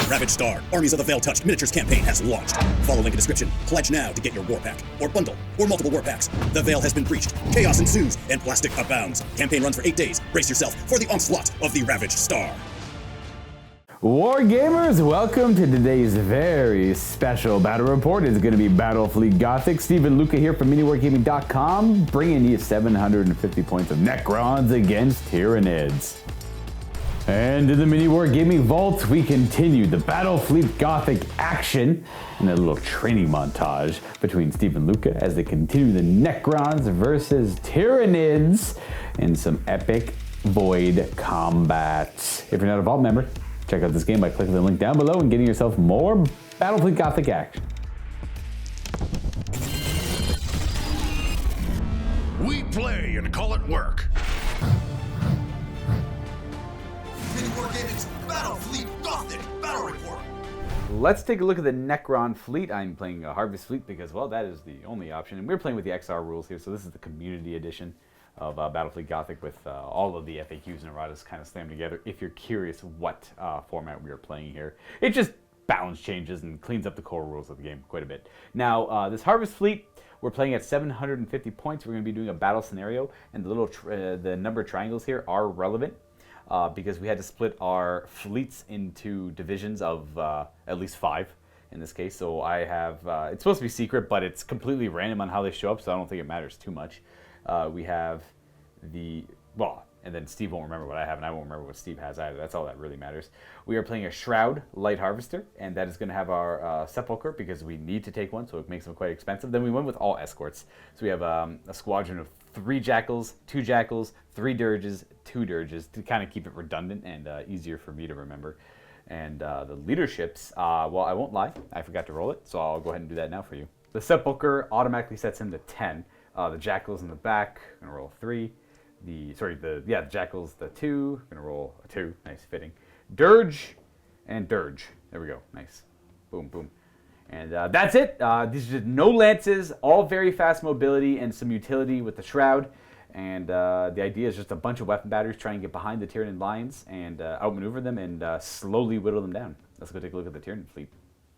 Ravage Star, Armies of the Veil-Touched Miniatures campaign has launched. Follow link in description. Pledge now to get your war pack, or bundle, or multiple war packs. The Veil has been breached, chaos ensues, and plastic abounds. Campaign runs for 8 days. Brace yourself for the onslaught of the Ravage Star. War gamers, welcome to today's very special battle report. It's going to be Battlefleet Gothic. Steve and Luka here from MiniWarGaming.com, bringing you 750 points of Necrons against Tyranids. And in the MiniWarGaming Vault, we continue the Battlefleet Gothic action in a little training montage between Steve and Luka as they continue the Necrons versus Tyranids in some epic void combat. If you're not a Vault member, check out this game by clicking the link down below and getting yourself more Battlefleet Gothic action. We play and call it work. MiniWarGaming's Battlefleet Gothic Battle Report. Let's take a look at the Necron fleet. I'm playing a Harvest fleet because, well, that is the only option. And we're playing with the XR rules here, so this is the community edition of Battlefleet Gothic with all of the FAQs and erratas kind of slammed together. If you're curious what format we are playing here, it just balance changes and cleans up the core rules of the game quite a bit. Now, this Harvest fleet, we're playing at 750 points. We're going to be doing a battle scenario, and the little the number of triangles here are relevant because we had to split our fleets into divisions of at least 5 in this case. So I have it's supposed to be secret, but it's completely random on how they show up, so I don't think it matters too much. We have and then Steve won't remember what I have, and I won't remember what Steve has either. That's all that really matters. We are playing a Shroud Light Harvester, and that is going to have our Sepulchre because we need to take one, so it makes them quite expensive. Then we went with all escorts. So we have a squadron of 3 Jackals, 2 Jackals, 3 Dirges, 2 Dirges to kind of keep it redundant and easier for me to remember. And the leaderships, well, I won't lie, I forgot to roll it, so I'll go ahead and do that now for you. The Sepulchre automatically sets him to 10. The Jackals in the back, I'm gonna roll 3. The Jackals, the 2, gonna roll a 2, nice fitting. Dirge and Dirge, there we go, nice. Boom, boom. And that's it. These are just no lances, all very fast mobility and some utility with the Shroud. And the idea is just a bunch of weapon batteries trying to get behind the Tyranid lines and outmaneuver them and slowly whittle them down. Let's go take a look at the Tyranid fleet.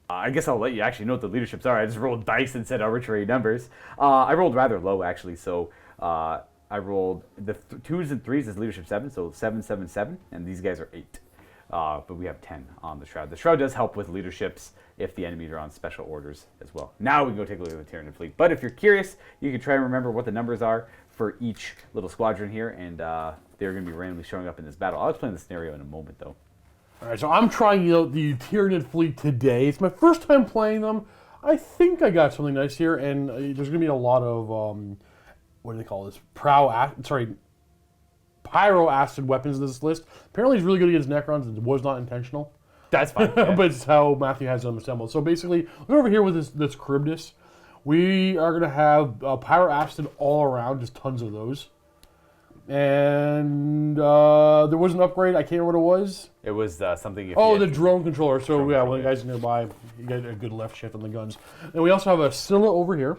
I guess I'll let you actually know what the leaderships are. I just rolled dice and said arbitrary numbers. I rolled rather low, actually. So I rolled the 2s and 3s as leadership 7, so 7, 7, 7, and these guys are 8. But we have 10 on the Shroud. The Shroud does help with leaderships if the enemies are on special orders as well. Now we can go take a look at the Tyranid fleet. But if you're curious, you can try and remember what the numbers are for each little squadron here, and they're going to be randomly showing up in this battle. I'll explain the scenario in a moment, though. All right, so I'm trying out the Tyranid fleet today. It's my first time playing them. I think I got something nice here, and there's going to be a lot of, what do they call this? Pyro acid weapons in this list. Apparently it's really good against Necrons. It was not intentional. That's fine. Yeah. But it's how Matthew has them assembled. So basically, we're over here with this Charybdis. We are going to have pyro acid all around, just tons of those. And there was an upgrade. I can't remember what it was. It was something. The drone controller. So yeah, when the guys are nearby, you get a good left shift on the guns. And we also have a Scylla over here.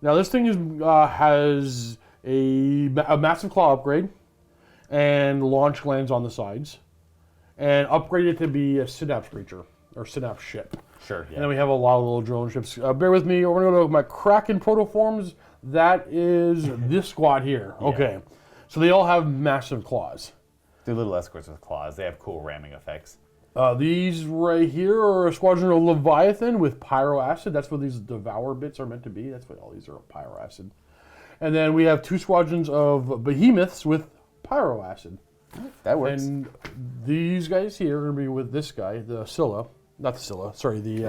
Now this thing has a massive claw upgrade and launch glands on the sides, and upgraded to be a synapse breacher or synapse ship. Sure. Yeah. And then we have a lot of little drone ships. Bear with me. We're going to go to my Kraken protoforms. That is this squad here. Yeah. Okay. So they all have massive claws. The little escorts with claws. They have cool ramming effects. These right here are a squadron of Leviathan with pyro acid. That's what these devour bits are meant to be. That's what all these are, pyro acid. And then we have 2 squadrons of behemoths with pyro acid. That works. And these guys here are going to be with this guy, the Scylla. Not the Scylla, sorry, the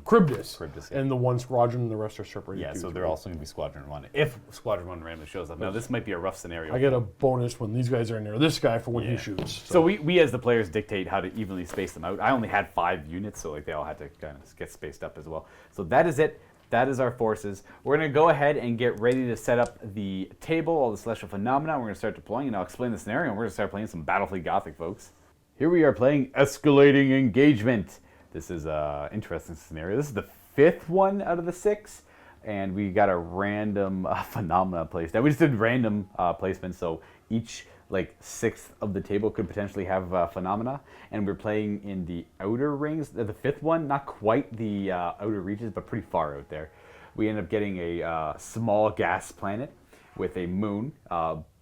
Charybdis. Charybdis, yeah. And the 1 squadron and the rest are separated. Yeah, so they're also going to be Squadron 1. If Squadron 1 randomly shows up. Now, this might be a rough scenario. I get a bonus when these guys are near this guy for when he shoots. So we as the players dictate how to evenly space them out. I only had 5 units, so they all had to kind of get spaced up as well. So that is it. That is our forces. We're going to go ahead and get ready to set up the table, all the celestial phenomena. We're going to start deploying, and I'll explain the scenario, and we're going to start playing some Battlefleet Gothic, folks. Here we are playing Escalating Engagement. This is an interesting scenario. This is the 5th one out of the 6, and we got a random phenomena placed. We just did random placements, so each like 1/6 of the table could potentially have phenomena, and we're playing in the outer rings. The 5th one, not quite the outer reaches, but pretty far out there. We end up getting a small gas planet with a moon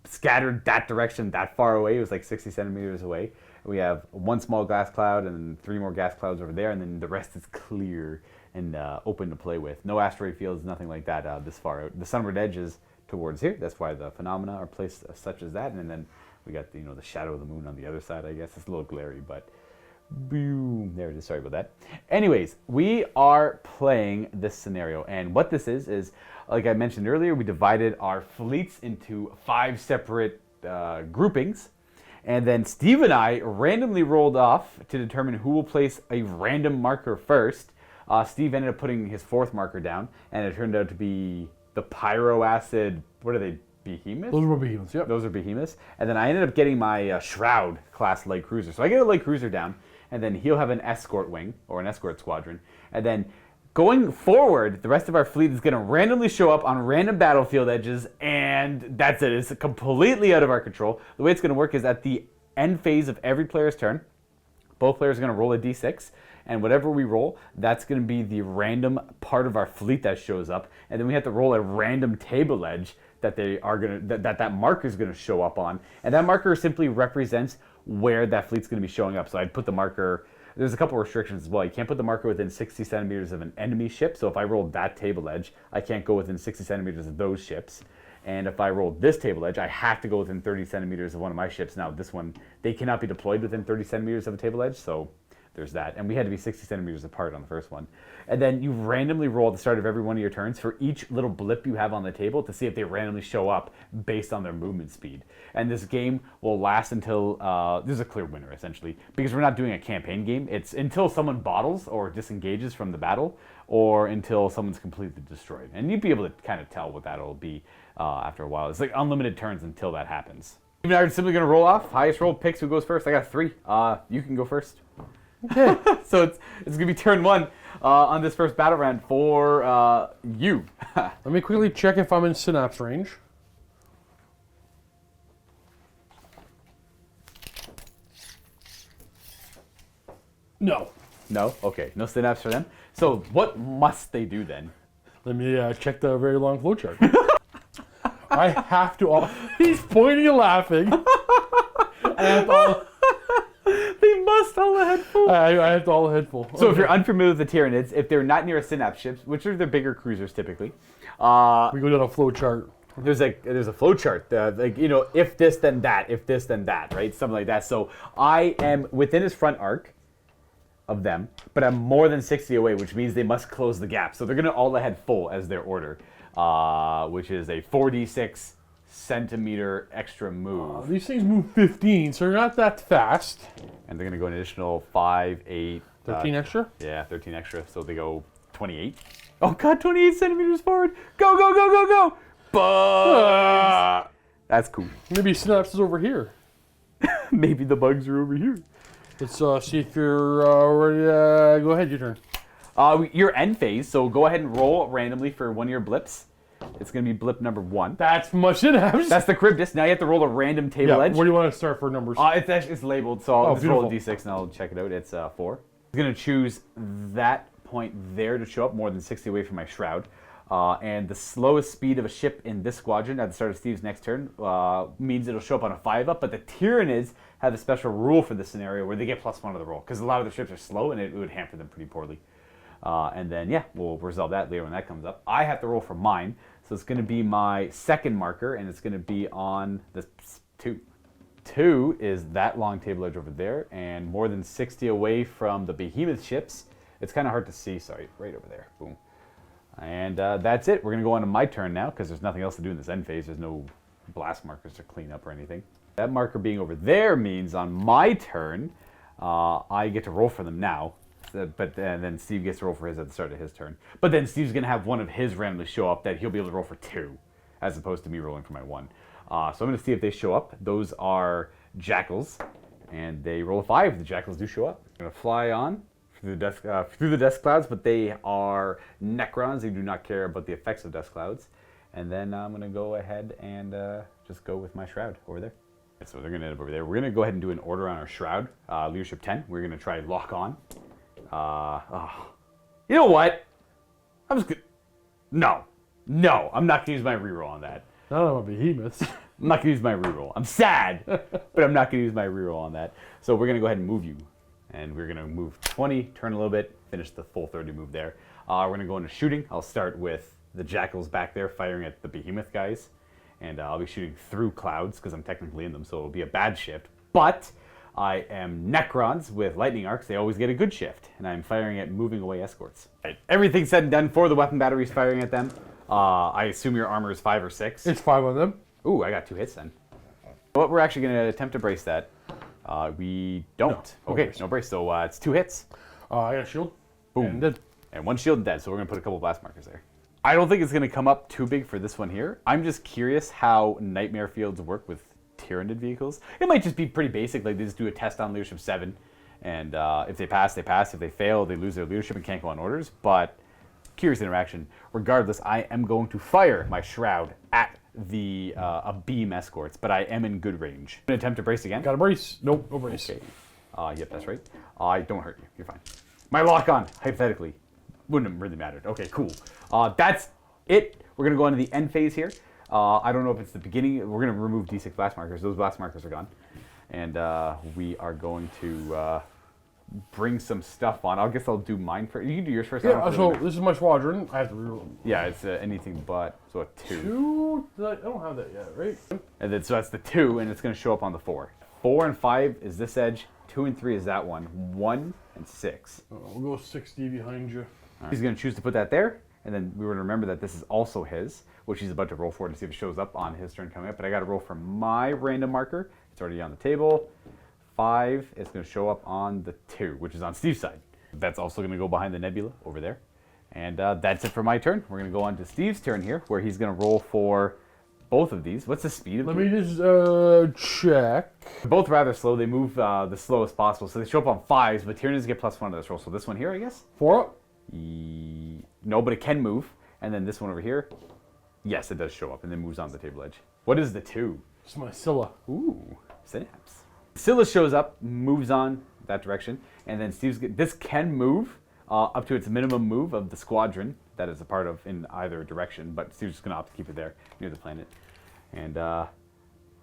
scattered that direction, that far away. It was like 60 centimeters away. We have one small gas cloud and 3 more gas clouds over there, and then the rest is clear and open to play with. No asteroid fields, nothing like that this far out. The sunward edge is towards here. That's why the phenomena are placed such as that. And then we got the, the shadow of the moon on the other side, I guess. It's a little glary, but boom, there it is. Sorry about that. Anyways, we are playing this scenario. And what this is, like I mentioned earlier, we divided our fleets into 5 separate groupings. And then Steve and I randomly rolled off to determine who will place a random marker first. Steve ended up putting his 4th marker down, and it turned out to be the pyroacid, what are they, behemoths? Those were behemoths, yep. Those are behemoths. And then I ended up getting my Shroud class light cruiser. So I get a light cruiser down, and then he'll have an escort wing, or an escort squadron. And then going forward, the rest of our fleet is going to randomly show up on random battlefield edges, and that's it. It's completely out of our control. The way it's going to work is at the end phase of every player's turn, both players are going to roll a d6, and whatever we roll, that's going to be the random part of our fleet that shows up, and then we have to roll a random table edge that they are going to that marker is going to show up on, and that marker simply represents where that fleet's going to be showing up. So I'd put the marker. There's a couple restrictions as well. You can't put the marker within 60 centimeters of an enemy ship. So if I rolled that table edge, I can't go within 60 centimeters of those ships. And if I rolled this table edge, I have to go within 30 centimeters of one of my ships. Now this one, they cannot be deployed within 30 centimeters of a table edge. So there's that. And we had to be 60 centimeters apart on the first one. And then you randomly roll at the start of every one of your turns for each little blip you have on the table to see if they randomly show up based on their movement speed. And this game will last until, there's a clear winner essentially, because we're not doing a campaign game. It's until someone bottles or disengages from the battle, or until someone's completely destroyed. And you'd be able to kind of tell what that'll be after a while. It's like unlimited turns until that happens. Even I'm simply gonna roll off. Highest roll picks who goes first. I got 3. You can go first. Okay. So it's gonna be turn 1 on this first battle round for you. Let me quickly check if I'm in synapse range. No. No? Okay. No synapse for them. So what must they do then? Let me check the very long flowchart. I have to. He's pointing and laughing. They must all head full. I have to all head full. So if you're unfamiliar with the Tyranids, if they're not near a synapse ship, which are the bigger cruisers typically, we go down a flowchart. there's a flow chart, like, if this then that, if this then that, right? Something like that. So I am within his front arc of them, but I'm more than 60 away, which means they must close the gap. So they're gonna all ahead full as their order, which is a 4d6 centimeter extra move. These things move 15, so they're not that fast. And they're gonna go an additional 5, 8, 13 extra? Yeah, 13 extra. So they go 28. Oh god, 28 centimeters forward. Go, go, go, go, go. Bugs. That's cool. Maybe Synapse is over here. Maybe the bugs are over here. Let's see if you're ready. Go ahead, your turn. Your end phase, so go ahead and roll randomly for one of your blips. It's going to be blip number 1. That's my Synapse. That's the Cryptus. Now you have to roll a random table edge. Where do you want to start for numbers? It's labeled, so I'll just roll a beautiful. d6 and I'll check it out. It's 4. I'm going to choose that point there to show up more than 60 away from my Shroud. And the slowest speed of a ship in this squadron at the start of Steve's next turn means it'll show up on a 5-up, but the Tyranids have a special rule for this scenario where they get +1 to the roll, because a lot of the ships are slow and it would hamper them pretty poorly. And then, yeah, we'll resolve that later when that comes up. I have to roll for mine, so it's going to be my second marker, and it's going to be on the 2. 2 is that long table edge over there, and more than 60 away from the behemoth ships. It's kind of hard to see, sorry, right over there. Boom. And that's it. We're going to go on to my turn now, because there's nothing else to do in this end phase. There's no blast markers to clean up or anything. That marker being over there means on my turn, I get to roll for them now. But then Steve gets to roll for his at the start of his turn. But then Steve's going to have one of his randomly show up that he'll be able to roll for 2, as opposed to me rolling for my 1. So I'm going to see if they show up. Those are Jackals, and they roll a 5. The Jackals do show up. I'm going to fly on through the dust clouds, but they are Necrons. They do not care about the effects of dust clouds. And then I'm going to go ahead and just go with my Shroud over there. So they're going to end up over there. We're going to go ahead and do an order on our Shroud. Leadership 10. We're going to try lock on. You know what? I'm just going to... No. No, I'm not going to use my reroll on that. None of them are behemoths. I'm not going to use my reroll. I'm sad, but I'm not going to use my reroll on that. So we're going to go ahead and move you. And we're going to move 20, turn a little bit, finish the full 30 move there. We're going to go into shooting. I'll start with the Jackals back there firing at the Behemoth guys. And I'll be shooting through clouds because I'm technically in them, so it'll be a bad shift. But I am Necrons with lightning arcs. They always get a good shift. And I'm firing at moving away escorts. Right. Everything said and done for the weapon batteries firing at them. I assume your armor is 5 or 6. It's 5 on them. Ooh, I got 2 hits then. But we're actually going to attempt to brace that. We don't. No Okay, brace. no brace. So it's 2 hits. I got a shield. Boom. And, And 1 shield dead, so we're going to put a couple blast markers there. I don't think it's going to come up too big for this one here. I'm just curious how Nightmare Fields work with Tyranid vehicles. It might just be pretty basic, like they just do a test on Leadership 7. And if they pass, they pass. If they fail, they lose their leadership and can't go on orders. But curious interaction. Regardless, I am going to fire my Shroud at the beam escorts, but I am in good range. I'm going to attempt to brace again. got a brace. Nope, no brace. Okay. Yep, that's right. I don't hurt you. You're fine. My lock on, hypothetically, wouldn't have really mattered. Okay, cool. That's it. We're going to go into the end phase here. I don't know if it's the beginning. We're going to remove D6 blast markers. Those blast markers are gone. And we are going to bring some stuff on. I guess I'll do mine first. You can do yours first. Yeah, so this is my squadron. I have to reroll. Yeah, it's anything but. So a 2. 2? I don't have that yet, right? And then so that's the 2, and it's going to show up on the 4. 4 and 5 is this edge. 2 and 3 is that one. 1 and 6. We'll go 60 behind you. Right. He's going to choose to put that there, and then we want to remember that this is also his, which he's about to roll for to see if it shows up on his turn coming up. But I got to roll for my random marker. It's already on the table. 5 is going to show up on the 2, which is on Steve's side. That's also going to go behind the nebula over there. And that's it for my turn. We're going to go on to Steve's turn here, where he's going to roll for both of these. What's the speed of Let these? me just check. They're both rather slow. They move the slowest possible. So they show up on 5s, but Tyranids get +1 to this roll. So this one here, I guess? 4 up. No, but it can move. And then this one over here, yes, it does show up and then moves on the table edge. What is the 2? It's my Scylla. Ooh, synapse. Scylla shows up, moves on that direction, and then this can move up to its minimum move of the squadron that is a part of in either direction, but Steve's just going to opt to keep it there near the planet. And all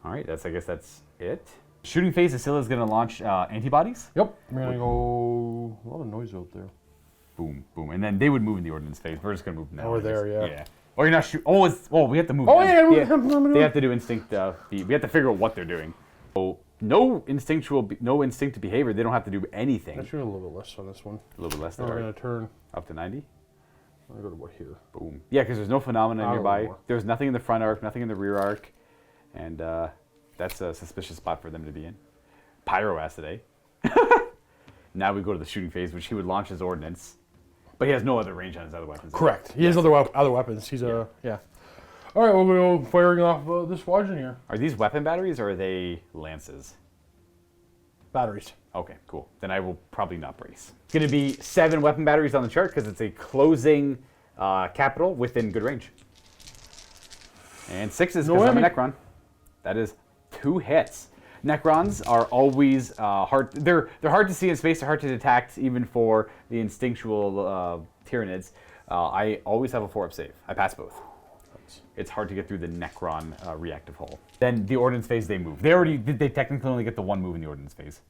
right, I guess that's it. Shooting phase, Scylla is going to launch antibodies. Yep. We're going to go... A lot of noise out there. Boom, boom. And then they would move in the ordnance phase. We're just going to move now. Over there, yeah. Yeah. Or you're not shooting. Oh, we have to move. Oh, them. yeah. They have to do instinct. We have to figure out what they're doing. So no instinct behavior. They don't have to do anything. Let's do a little bit less on this one. A little bit less. Now There. we're going to turn... Up to 90. I'm going to go to about here. Boom. Yeah, because there's no phenomena Not a nearby. little more. There's nothing in the front arc, nothing in the rear arc. And that's a suspicious spot for them to be in. Pyro acid, eh? Now we go to the shooting phase, which he would launch his ordnance. But he has no other range on his other weapons. Correct. He has other weapons. He's a... Yeah. All right, we'll go firing off this squadron here. Are these weapon batteries or are they lances? Batteries. Okay, cool. Then I will probably not brace. It's going to be 7 weapon batteries on the chart because it's a closing capital within good range. And 6 is because I'm a Necron. That is 2 hits. Necrons are always hard. They're hard to see in space. They're hard to detect, even for the instinctual Tyranids. I always have a 4-up save. I pass both. It's hard to get through the Necron reactive hull. Then the ordnance phase, they move. They technically only get the 1 move in the ordnance phase.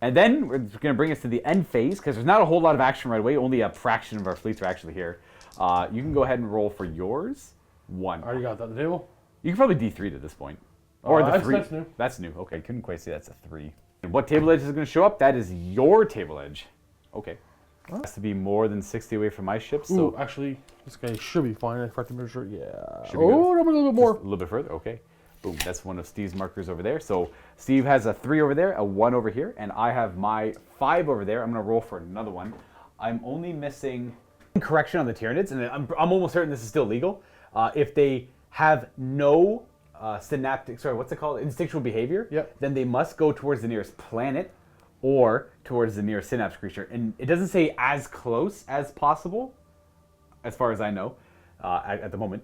And then we're going to bring us to the end phase, because there's not a whole lot of action right away. Only a fraction of our fleets are actually here. You can go ahead and roll for yours. 1. I already got that on the table. You can probably D3 at this point. Or the 3. That's new. That's new. Okay, couldn't quite see that's a 3. And what table edge is going to show up? That is your table edge. Okay. It has to be more than 60 away from my ship. So Ooh, actually, this guy should be fine. I forgot to measure. Yeah. Should be good. Oh, a little bit more. Just a little bit further. Okay. Boom. That's one of Steve's markers over there. So Steve has a 3 over there, a 1 over here, and I have my 5 over there. I'm going to roll for another one. I'm only missing correction on the Tyranids, and I'm almost certain this is still legal. If they have no instinctual behavior, Yep. then they must go towards the nearest planet or towards the nearest synapse creature. And it doesn't say as close as possible, as far as I know. at the moment.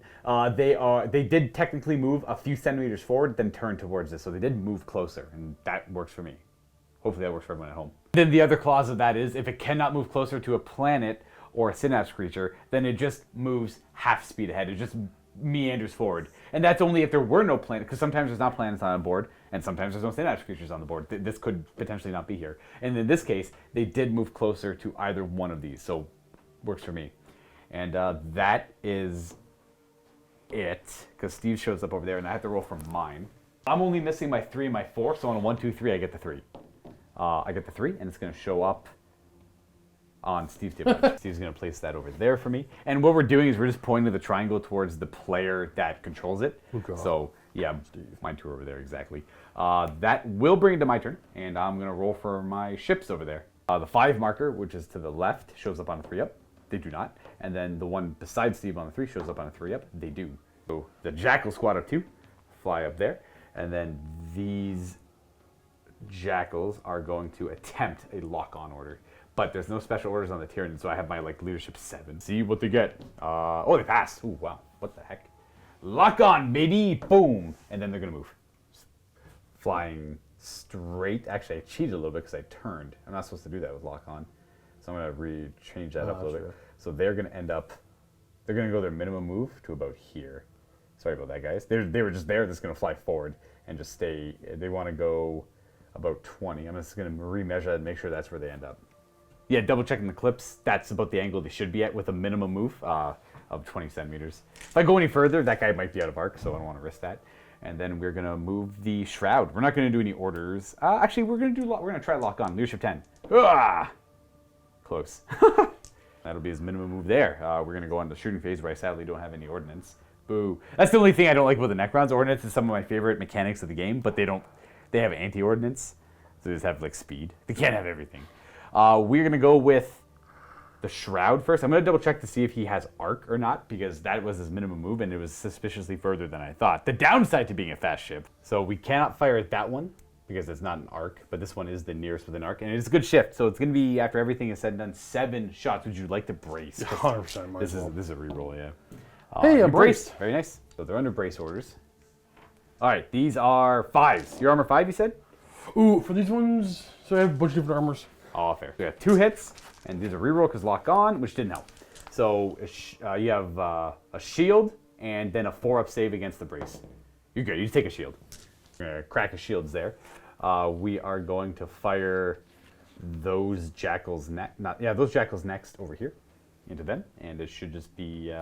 They did technically move a few centimeters forward, then turn towards this, so they did move closer, and that works for me. Hopefully that works for everyone at home. Then the other clause of that is if it cannot move closer to a planet or a synapse creature, then it just moves half speed ahead. It just meanders forward. And that's only if there were no planet, because sometimes there's not planets on board, and sometimes there's no synapse creatures on the board. This could potentially not be here. And in this case, they did move closer to either one of these, so works for me. And that is it, because Steve shows up over there, and I have to roll for mine. I'm only missing my 3 and my 4, so on a 1, 2, 3, I get the 3. I get the 3, and it's going to show up on Steve's table. Steve's going to place that over there for me. And what we're doing is we're just pointing the triangle towards the player that controls it. Luka. So, yeah, mine 2 over there, exactly. That will bring it to my turn, and I'm going to roll for my ships over there. The 5 marker, which is to the left, shows up on a 3-up. They do not. And then the one beside Steve on the 3 shows up on a 3-up. They do. So the Jackal squad of 2 fly up there. And then these Jackals are going to attempt a lock-on order. But there's no special orders on the Tyranid, so I have my leadership 7. See what they get. Oh, they passed. Ooh, wow. What the heck? Lock on, baby. Boom. And then they're going to move. Flying straight. Actually, I cheated a little bit because I turned. I'm not supposed to do that with lock on. So I'm going to change that up a little bit. So they're going to end up, they're going to go their minimum move to about here. Sorry about that, guys. They were just there. They're just going to fly forward and just stay. They want to go about 20. I'm just going to remeasure that and make sure that's where they end up. Yeah, double checking the clips. That's about the angle they should be at with a minimum move of 20 centimeters. If I go any further, that guy might be out of arc, so I don't want to risk that. And then we're going to move the Shroud. We're not going to do any orders. Actually, we're going to try lock on. Leadership 10. Ah! Close. That'll be his minimum move there. We're going to go on the shooting phase where I sadly don't have any ordnance. Boo. That's the only thing I don't like about the Necrons. Ordnance is some of my favorite mechanics of the game, but they have anti-ordnance. So they just have speed. They can't have everything. We're going to go with the Shroud first. I'm going to double check to see if he has arc or not, because that was his minimum move and it was suspiciously further than I thought. The downside to being a fast ship. So we cannot fire at that one, because it's not an arc, but this one is the nearest with an arc, and it's a good shift. So it's going to be, after everything is said and done, 7 shots. Would you like to brace? 100%. This is a reroll, yeah. Hey, I'm braced. Very nice. So they're under brace orders. All right, these are 5s. Your armor 5, you said? Ooh, for these ones, so I have a bunch of different armors. Oh, fair. We have 2 hits, and these are reroll because lock on, which didn't help. So you have a shield and then a 4-up save against the brace. You're good. You just take a shield. We're going to crack his shields there. We are going to fire those Jackals those Jackals next over here into them, and it should just be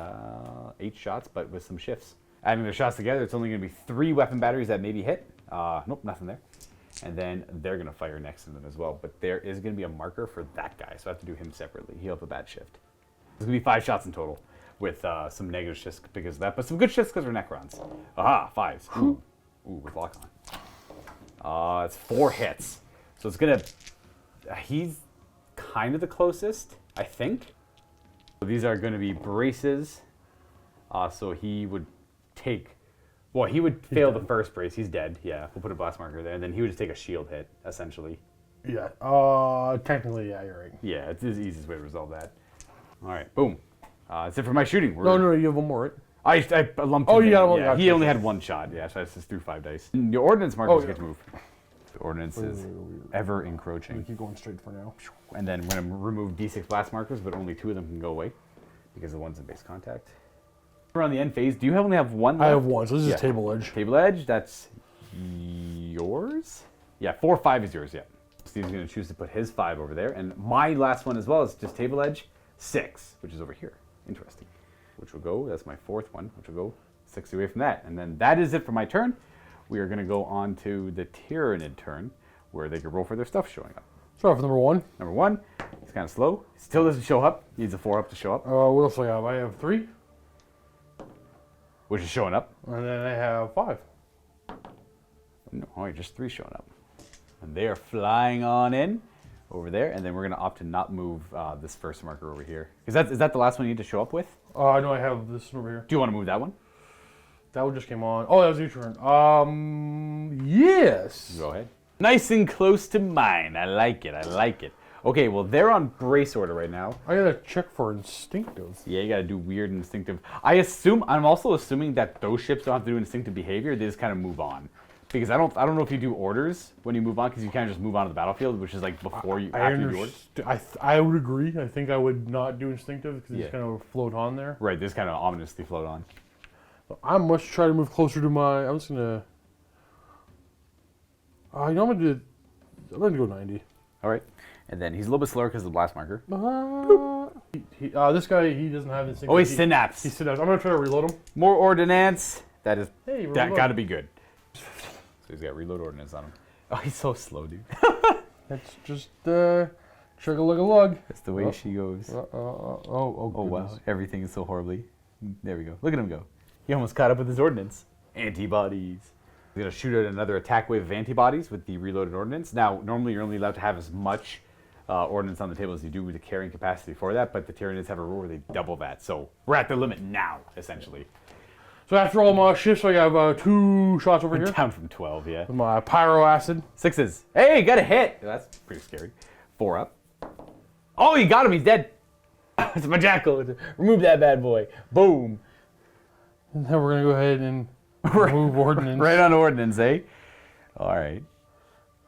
8 shots, but with some shifts. Adding their shots together, it's only going to be 3 weapon batteries that maybe hit. Nope, nothing there. And then they're going to fire next to them as well, but there is going to be a marker for that guy, so I have to do him separately. He'll have a bad shift. There's going to be 5 shots in total with some negative shifts because of that, but some good shifts because we're Necrons. Aha, 5s. Ooh, with lock on. It's 4 hits. So it's going to... he's kind of the closest, I think. So these are going to be braces. So he would take... Well, he would fail the first brace. He's dead. Yeah, we'll put a blast marker there. And then he would just take a shield hit, essentially. Yeah. Technically, yeah, you're right. Yeah, it's the easiest way to resolve that. All right, boom. That's it for my shooting. No, you have one more, right? I lumped Oh, him you got in. one. Yeah, he only had 1 shot. Yeah, so I just threw 5 dice. Your ordnance markers get to move. The ordnance is ever encroaching. We keep going straight for now. And then we're going to remove D6 blast markers, but only 2 of them can go away because the one's in base contact. We're on the end phase. Do you only have 1 left? I have 1, so this is table edge. Table edge, that's yours? Yeah, 4, 5 is yours, yeah. Steve's going to choose to put his 5 over there. And my last one as well is just table edge, 6, which is over here. Interesting. Which will go, that's my 4th one, which will go 6 away from that. And then that is it for my turn. We are going to go on to the Tyranid turn, where they can roll for their stuff showing up. Start with number 1. Number 1, he's kind of slow. Still doesn't show up. Needs a 4-up to show up. What else do I have? I have 3. Which is showing up. And then I have 5. No, just 3 showing up. And they are flying on in over there, and then we're going to opt to not move this first marker over here. Is that the last one you need to show up with? I know I have this one over here. Do you want to move that one? That one just came on. Oh, that was your turn. Yes. Go ahead. Nice and close to mine. I like it. Okay, well, they're on brace order right now. I gotta check for instinctive. Yeah, you gotta do weird instinctive. I'm also assuming that those ships don't have to do instinctive behavior. They just kind of move on. Because I don't know if you do orders when you move on, because you kind of just move on to the battlefield, which is like before you, after you do orders. I would agree. I think I would not do instinctive because you just kind of float on there. Right, they just kind of ominously float on. I must try to move closer to my. I'm just gonna. I'm gonna go 90. All right, and then he's a little bit slower because of the blast marker. This guy, he doesn't have instinctive. Oh, he synapse. He synapse. I'm gonna try to reload him. More ordnance. That is. Hey, that got to be good. So he's got reload ordnance on him. Oh, he's so slow, dude. That's just chug-a-lug-a-lug. That's the way she goes. Oh, wow. Everything is so horribly. There we go. Look at him go. He almost caught up with his ordnance. Antibodies. He's going to shoot out another attack wave of antibodies with the reloaded ordnance. Now, normally you're only allowed to have as much ordnance on the table as you do with the carrying capacity for that, but the Tyranids have a rule where they double that. So we're at the limit now, essentially. So after all my shifts, I have 2 shots over here. Down from 12, yeah. With my pyro acid. 6s. Hey, got a hit. That's pretty scary. 4 up. Oh, you got him. He's dead. It's my jackal. Remove that bad boy. Boom. And then we're going to go ahead and remove ordnance. Right on ordnance, eh? All right.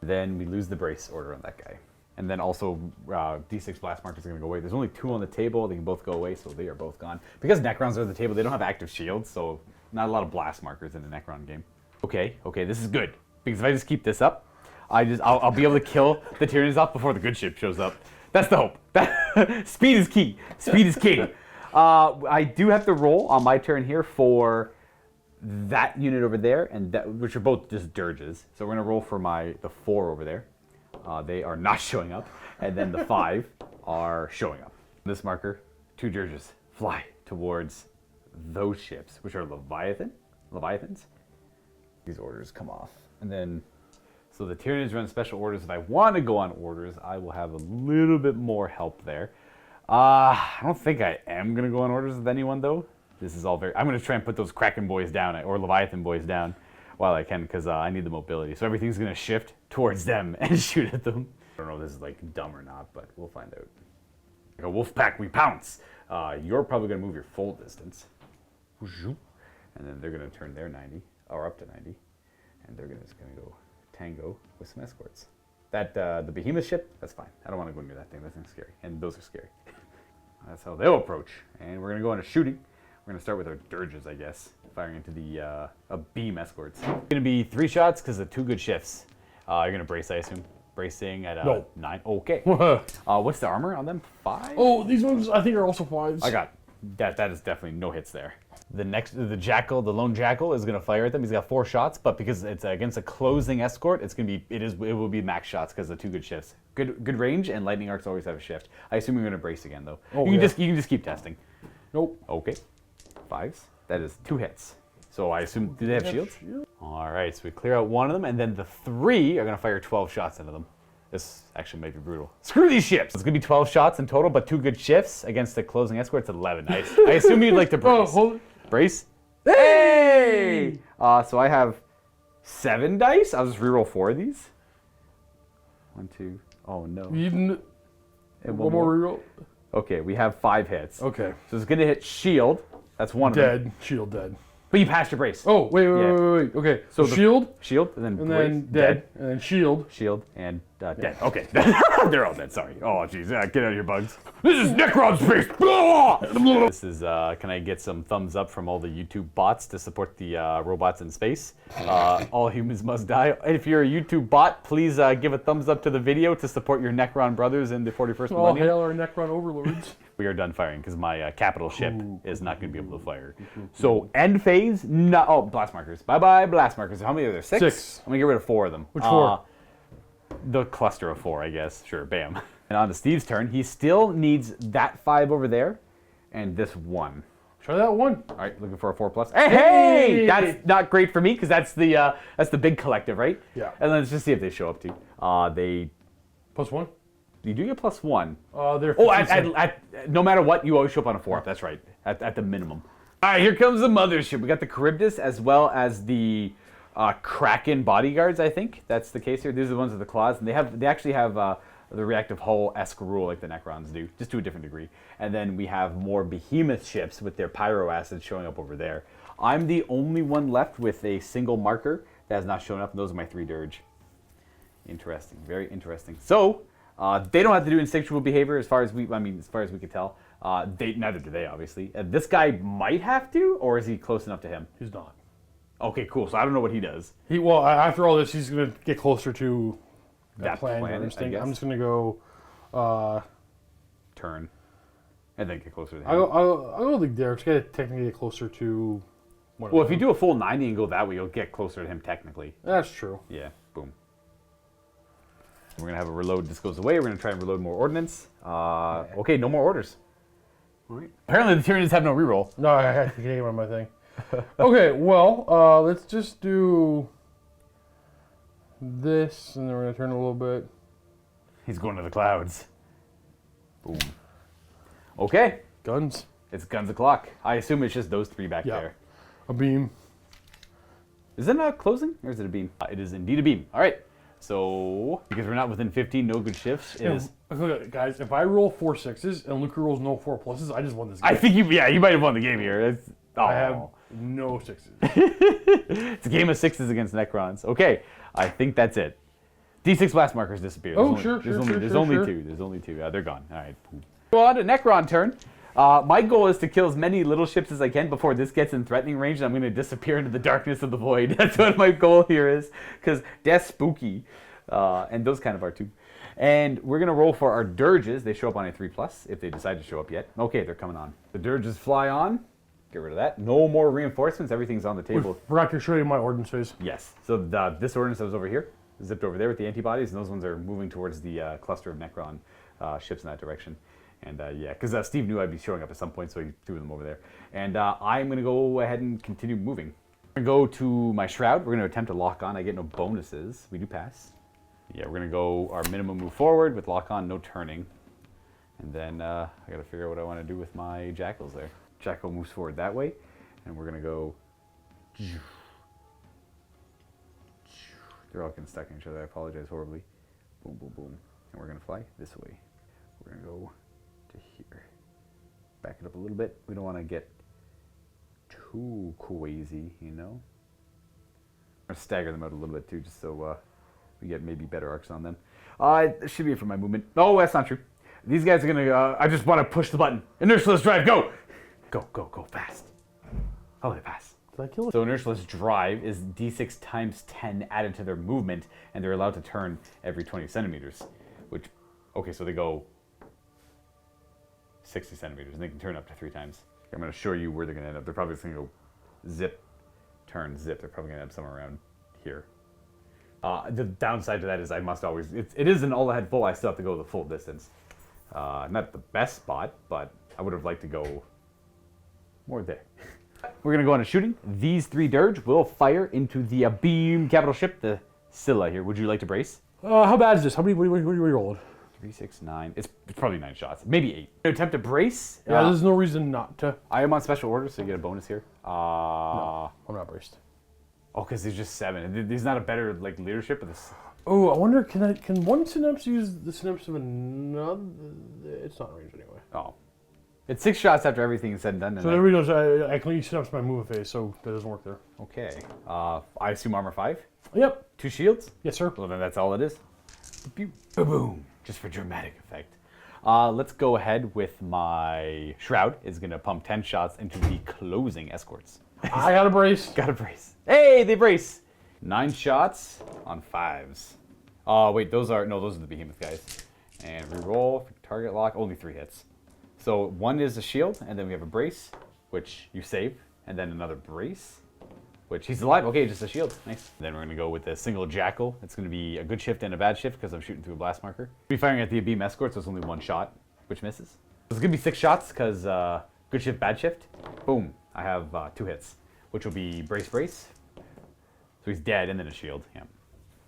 Then we lose the brace order on that guy. And then also D6 blast markers are going to go away. There's only 2 on the table. They can both go away, so they are both gone. Because Necrons are at the table, they don't have active shields, so not a lot of blast markers in the Necron game. Okay, this is good. Because if I just keep this up, I'll be able to kill the Tyranids off before the good ship shows up. That's the hope. Speed is key. Speed is king. I do have to roll on my turn here for that unit over there, and which are both just dirges. So we're going to roll for the 4 over there. They are not showing up, and then the 5 are showing up. This marker, 2 dirges fly towards those ships, which are Leviathans. These orders come off, and then so the Tyranids run special orders. If I want to go on orders, I will have a little bit more help there. I don't think I am gonna go on orders with anyone though. This is all very. I'm gonna try and put those Kraken boys down or Leviathan boys down while I can, because I need the mobility. So everything's gonna shift towards them and shoot at them. I don't know if this is like dumb or not, but we'll find out. Like a wolf pack, we pounce. You're probably gonna move your full distance, and then they're gonna turn their 90 or up to 90, and they're just gonna go tango with some escorts. That the behemoth ship, that's fine. I don't want to go near that thing. That thing's scary, and those are scary. That's how they'll approach, and we're gonna go into shooting. We're gonna start with our dirges, I guess, firing into the beam escorts. It's gonna be 3 shots because of 2 good shifts. You're gonna brace, I assume. Bracing at 9. Okay. What's the armor on them? 5? Oh, these ones I think are also 5s. I got that. That is definitely no hits there. The jackal, the lone jackal, is gonna fire at them. He's got 4 shots, but because it's against a closing escort, it will be max shots because of 2 good shifts. Good range, and lightning arcs always have a shift. I assume you're gonna brace again though. Oh, you can just keep testing. Nope. Okay. 5s. That is 2 hits. So I assume, do they have shields? All right, so we clear out 1 of them, and then the 3 are gonna fire 12 shots into them. This actually might be brutal. Screw these ships! It's gonna be 12 shots in total, but 2 good shifts against the closing escorts. 11. I assume you'd like to brace. Hold it. Brace. Hey! So I have 7 dice. I'll just reroll 4 of these. 1, 2. Oh no. One more reroll. Okay, we have 5 hits. Okay. So it's gonna hit shield. That's 1 of them. Dead. Shield dead. But you passed your brace. Oh, wait. Okay. So shield. Shield, and then And brace, then dead. And then shield. Shield, and dead. Okay. They're all dead, sorry. Oh, jeez. Get out of here, bugs. This is Necron space! This is, can I get some thumbs up from all the YouTube bots to support the robots in space? All humans must die. If you're a YouTube bot, please give a thumbs up to the video to support your Necron brothers in the 41st All millennium. hail our Necron overlords. We are done firing because my capital ship is not going to be able to fire. So end phase, no. Oh, blast markers. Bye-bye, blast markers. How many are there? 6? 6. I'm going to get rid of 4 of them. Which 4? The cluster of 4, I guess. Sure, bam. And on to Steve's turn. He still needs that 5 over there and this 1. Try that 1. All right, looking for a 4+. Hey! That's not great for me because that's the big collective, right? Yeah. And let's just see if they show up too. They +1. You do get +1. They're no matter what, you always show up on a 4-up. That's right, at the minimum. All right, here comes the mothership. We got the Charybdis as well as the Kraken bodyguards. I think that's the case here. These are the ones with the claws, and they actually have the reactive hull-esque rule like the Necrons do, just to a different degree. And then we have more behemoth ships with their pyro acids showing up over there. I'm the only one left with a single marker that has not shown up, and those are my 3 dirge. Interesting, very interesting. So, they don't have to do instinctual behavior as far as we could tell. Neither do they, obviously. This guy might have to, or is he close enough to him? He's not. Okay, cool. So I don't know what he does. Well, after all this, he's going to get closer to That plan, I I'm guess. just going to go... Turn. And then get closer to him. I'll go like there. It's got to technically get closer to... Well, if you do a full 90 and go that way, you'll get closer to him technically. That's true. Yeah, boom. We're going to have a reload. This goes away. We're going to try and reload more ordnance. Okay, no more orders. All right. Apparently the Tyranids have no reroll. No, I had to get on my thing. Okay, well, let's just do this, and then we're going to turn a little bit. He's going to the clouds. Boom. Okay. Guns. It's guns o'clock. I assume it's just those 3 back there. A beam. Is it not closing, or is it a beam? It is indeed a beam. All right. So, because we're not within 15, no good shifts. It is. Look, guys, if I roll 4 6s and Luka rolls no 4 pluses, I just won this game. I think you might have won the game here. I have no 6s. It's a game of 6s against Necrons. Okay, I think that's it. D6 blast markers disappeared. There's only two. There's only 2. They're gone. All right. Go on to Necron turn. My goal is to kill as many little ships as I can before this gets in threatening range, and I'm going to disappear into the darkness of the void. That's what my goal here is, because death's spooky, and those kind of are too. And we're going to roll for our dirges. They show up on a 3+, if they decide to show up yet. Okay, they're coming on. The dirges fly on. Get rid of that. No more reinforcements. Everything's on the table. Forgot to show you my ordnance phase. Yes. So this ordnance that was over here, zipped over there with the antibodies, and those ones are moving towards the cluster of Necron ships in that direction. And yeah, because Steve knew I'd be showing up at some point, so he threw them over there. And I'm going to go ahead and continue moving. I'm going to go to my Shroud. We're going to attempt to lock on. I get no bonuses. We do pass. Yeah, we're going to go our minimum move forward with lock on, no turning. And then I got to figure out what I want to do with my Jackals there. Jackal moves forward that way, and we're going to go... They're all getting stuck in each other. I apologize horribly. Boom, boom, boom. And we're going to fly this way. We're going to go to here. Back it up a little bit. We don't want to get too crazy, you know? I'm going to stagger them out a little bit too, just so we get maybe better arcs on them. It should be it for my movement. Oh, that's not true. These guys are going to... I just want to push the button. Inertialist drive, go! Go, go, go, fast. Oh, they pass. Did I kill it? So inertialist drive is d6 times 10 added to their movement, and they're allowed to turn every 20 centimeters. Which, okay, so they go 60 centimeters, and they can turn up to 3 times. I'm going to show you where they're going to end up. They're probably just going to go zip, turn, zip. They're probably going to end up somewhere around here. The downside to that is I must always... It is an all-ahead full. I still have to go the full distance. Not the best spot, but I would have liked to go more there. We're going to go on a shooting. These 3 dirge will fire into the beam capital ship, the Scylla here. Would you like to brace? How bad is this? What are you rolling? 3, 6, 9. It's probably 9 shots. Maybe 8. Attempt to brace. Yeah, there's no reason not to. I am on special order, so you get a bonus here. No, I'm not braced. Oh, because there's just 7. There's not a better like leadership of this. Oh, I wonder, can one synapse use the synapse of another? It's not range anyway. Oh. It's 6 shots after everything is said and done. So everybody knows I can use synapse my move phase, so that doesn't work there. Okay. I assume armor 5? Yep. 2 shields? Yes, sir. Well, then that's all it is. Boom. Just for dramatic effect. Let's go ahead with my Shroud. It's going to pump 10 shots into the closing escorts. I got a brace. Got a brace. Hey, they brace. 9 shots on 5s. Wait, those are the behemoth guys. And reroll for target lock, only 3 hits. So 1 is a shield, and then we have a brace, which you save, and then another brace, which he's alive. Okay, just a shield. Nice. Then we're going to go with a single Jackal. It's going to be a good shift and a bad shift because I'm shooting through a blast marker. We'll be firing at the beam escort, so it's only 1 shot, which misses. It's going to be 6 shots because good shift, bad shift. Boom. I have 2 hits, which will be brace, brace. So he's dead, and then a shield. Yeah.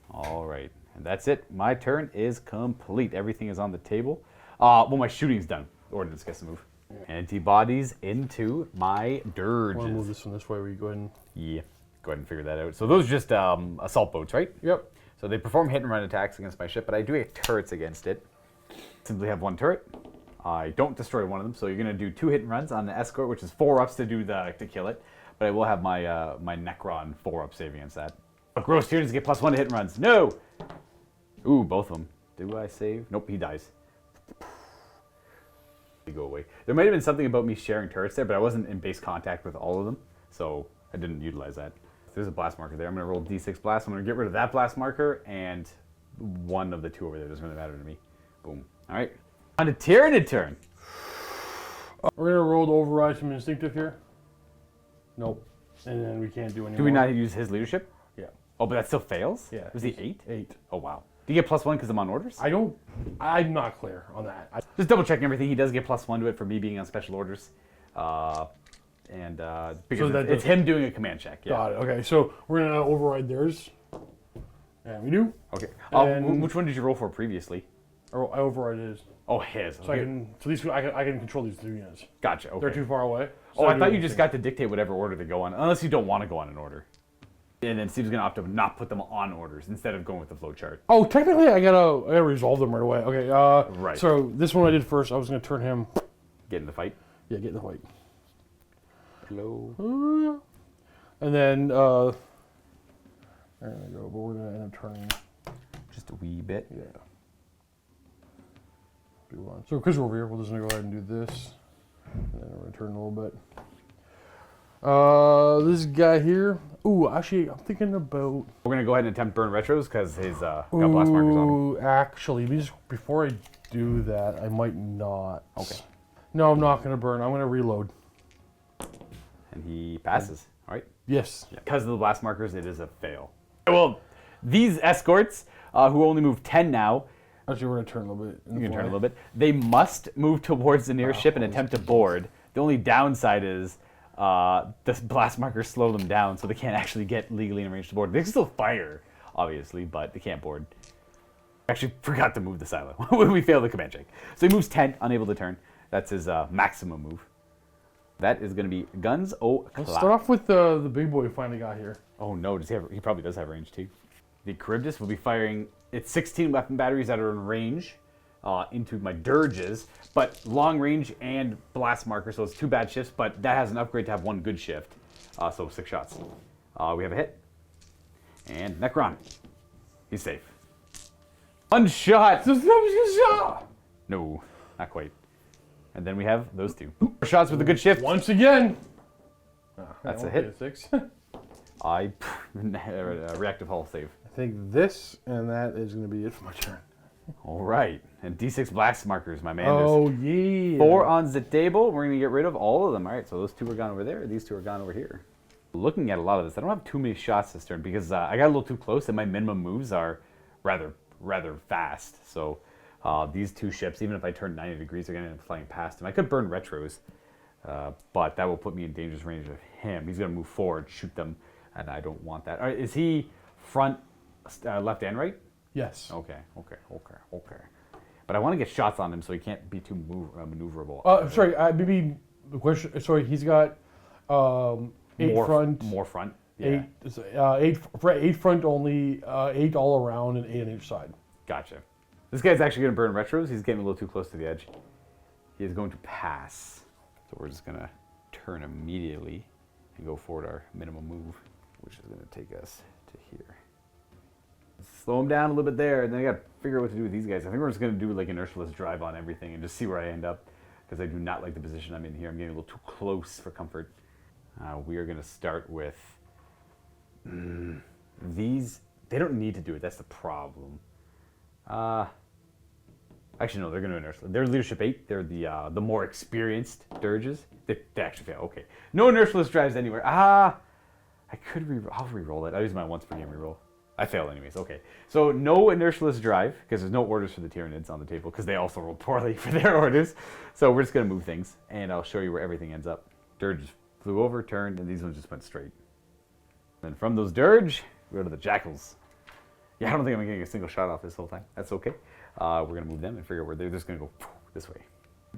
All right. And that's it. My turn is complete. Everything is on the table. Well, my shooting's done. Ordnance gets to move. Antibodies into my dirges. I want to move this one this way where you go ahead and... Yeah. Go ahead and figure that out. So those are just assault boats, right? Yep. So they perform hit and run attacks against my ship, but I do get turrets against it. Simply have one turret. I don't destroy one of them, so you're gonna do 2 hit and runs on the escort, which is 4 ups to do to kill it. But I will have my my Necron 4-up save against that. But gross Tyranids get +1 to hit and runs. No! Ooh, both of them. Do I save? Nope, he dies. They go away. There might have been something about me sharing turrets there, but I wasn't in base contact with all of them, so I didn't utilize that. There's a blast marker there. I'm gonna roll D6 blast. I'm gonna get rid of that blast marker, and one of the 2 over there doesn't really matter to me. Boom. All right. On to Tyranid turn. We're gonna roll to override some instinctive here. Nope. And then we can't do any Do we not use his leadership? Yeah. Oh, but that still fails? Yeah. Was he 8? 8. Oh, wow. Do you get +1 because I'm on orders? I'm not clear on that. Just double checking everything. He does get +1 to it for me being on special orders. Because So it's him doing a command check. Yeah. Got it. Okay, so we're gonna override theirs. And we do. Okay. And- Which one did you roll for previously? Or I override his. Oh, his. So I can control these 3 units. Gotcha. Okay. They're too far away. Oh, I thought you just got to dictate whatever order they go on, unless you don't want to go on an order. And then Steve's gonna opt to not put them on orders instead of going with the flow chart. Oh, technically, I gotta resolve them right away. Okay. Right. So this one I did first. I was gonna turn him. Get in the fight. Yeah, get in the fight. Hello. And then there we go. But we're gonna end up turning. Just a wee bit. Yeah. Do one. So because we're over here, we're just gonna go ahead and do this. And then we're gonna turn a little bit. This guy here. Ooh, actually, I'm thinking about. We're gonna go ahead and attempt burn retros because his got blast markers on him. Ooh, actually, before I do that, I might not. Okay. No, I'm not gonna burn. I'm gonna reload. And he passes. All right. Yes. Because of the blast markers, it is a fail. Well, these escorts, who only move 10 now, Actually, we're gonna turn a little bit. you can turn a little bit. They must move towards the nearest ship and attempt to board. The only downside is the blast markers slow them down, so they can't actually get legally in range to board. They can still fire, obviously, but they can't board. Actually, forgot to move the silo. We failed the command check. So he moves 10, unable to turn. That's his maximum move. That is going to be guns. Let's start off with the big boy we finally got here. Oh no, does he probably does have range too. The Charybdis will be firing its 16 weapon batteries that are in range into my dirges, but long range and blast marker, so it's 2 bad shifts, but that has an upgrade to have 1 good shift. So 6 shots. We have a hit. And Necron. He's safe. 1 shot! No, not quite. And then we have those 2. 4 shots with a good shift. Once again. That's a hit. 6. Reactive hull save. I think this and that is going to be it for my turn. All right. And D6 blast markers, my man. Oh, There's yeah. 4 on the table. We're going to get rid of all of them. All right, so those 2 are gone over there. These 2 are gone over here. Looking at a lot of this, I don't have too many shots this turn because I got a little too close and my minimum moves are rather fast. So these 2 ships, even if I turn 90 degrees, they're going to end up flying past him. I could burn retros, but that will put me in dangerous range of him. He's going to move forward, shoot them, and I don't want that. All right, is he front, left, and right? Yes. Okay. But I want to get shots on him so he can't be too maneuverable. Sorry, maybe the question. Sorry, he's got 8 front. More front. Yeah. 8 front only, 8 all around, and 8 on each side. Gotcha. This guy's actually going to burn retros. He's getting a little too close to the edge. He is going to pass. So we're just going to turn immediately and go forward our minimum move, which is going to take us to here. Slow him down a little bit there, and then I got to figure out what to do with these guys. I think we're just going to do like inertialess drive on everything and just see where I end up, because I do not like the position I'm in here. I'm getting a little too close for comfort. We are going to start with these. They don't need to do it. That's the problem. Actually, no, they're going to inertial. They're leadership 8. They're the more experienced dirges. They actually fail. Okay. No inertialess drives anywhere. I could I'll re-roll it. I'll use my once per game re-roll. I failed anyways. Okay. So no inertialess drive, because there's no orders for the Tyranids on the table, because they also rolled poorly for their orders. So we're just going to move things, and I'll show you where everything ends up. Dirge flew over, turned, and these ones just went straight. And from those dirge, we go to the jackals. Yeah, I don't think I'm getting a single shot off this whole time. That's okay. We're going to move them and figure out where they're just going to go this way.